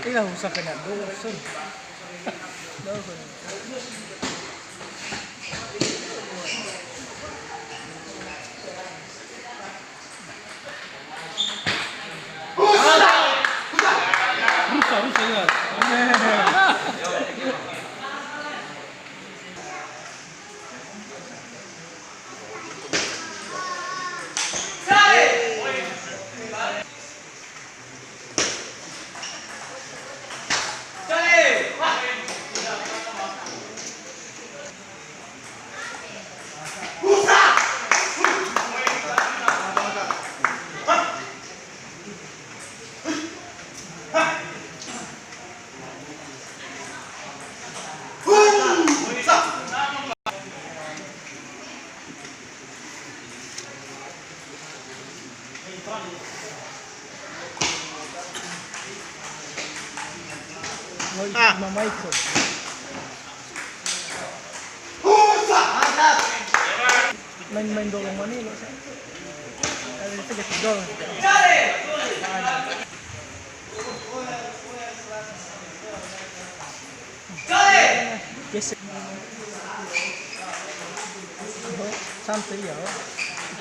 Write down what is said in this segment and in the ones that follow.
Tidak usah kena dosen. Dosen. Rusa ya. Mama itu. Main-main dolong mana lo? Ada itu kita dolong. Yes. Santai ya.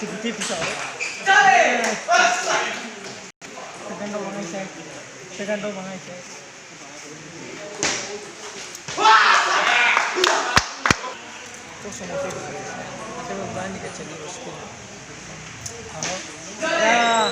Tipis-tipis bisa. Tergantung bangai saya. Tergantung bangai saya. Semua itu ada beban di kecil di hospital. Ya.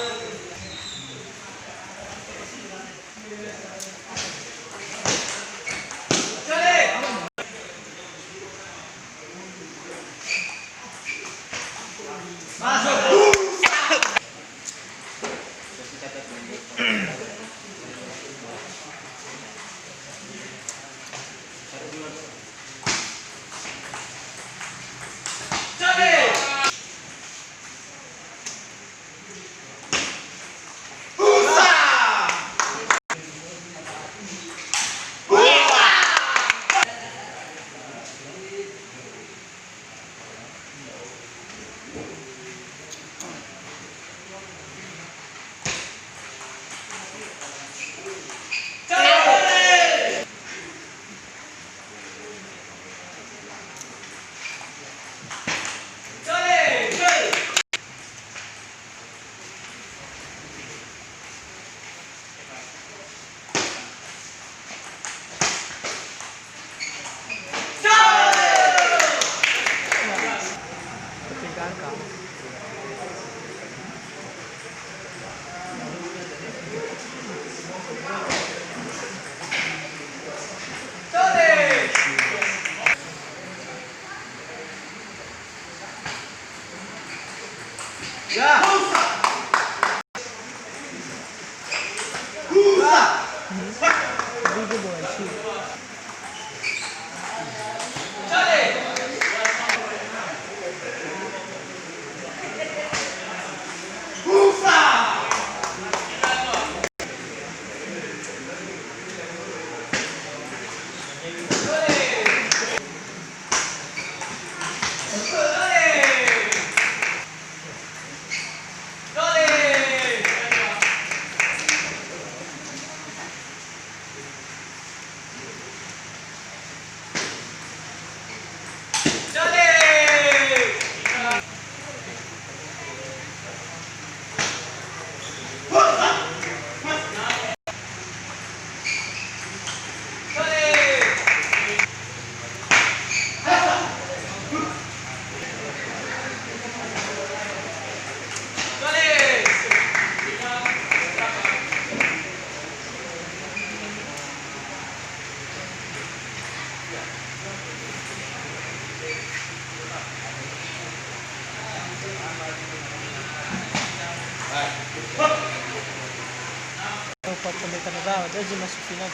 Dia masuk final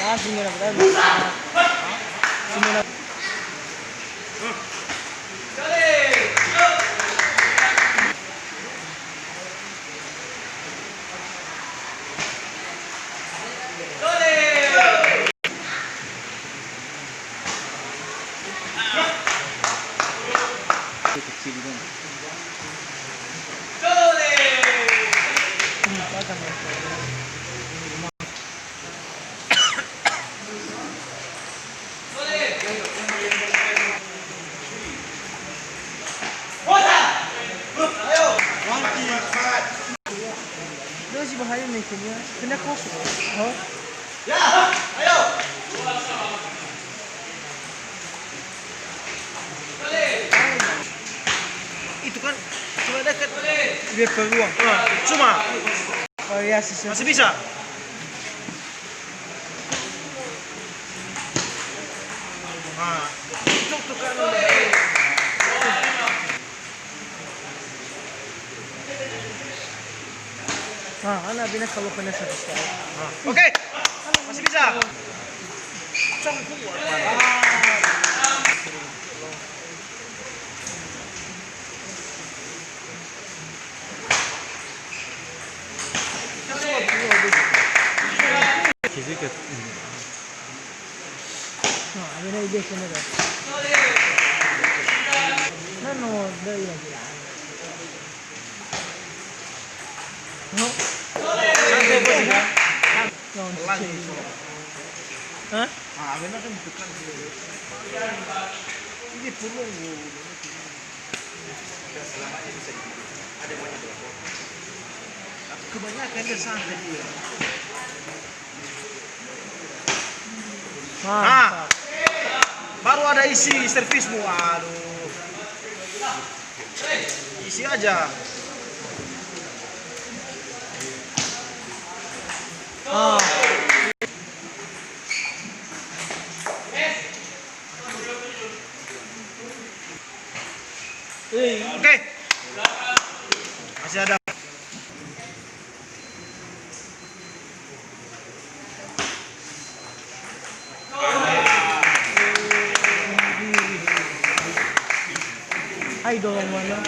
langsung merah final. Kena kosong. Oh. Itu kan cuma dekat. Dia peluang. Cuma Oh iya sih. masih bisa. Nah, itu tuh kan. Anak bina kalau kena satu sekali. Oke, masih bisa. Cong kuat. Bina ide kena dah. Nano dah yang kita. No. Santai bos ya. Lagi. Hah? Benar kan bukan. Ini pulung. Kebanyakan dia santai dia. Baru ada isi servismu, aduh. Isi aja. Oke. Masih ada. Ay, dorong mana?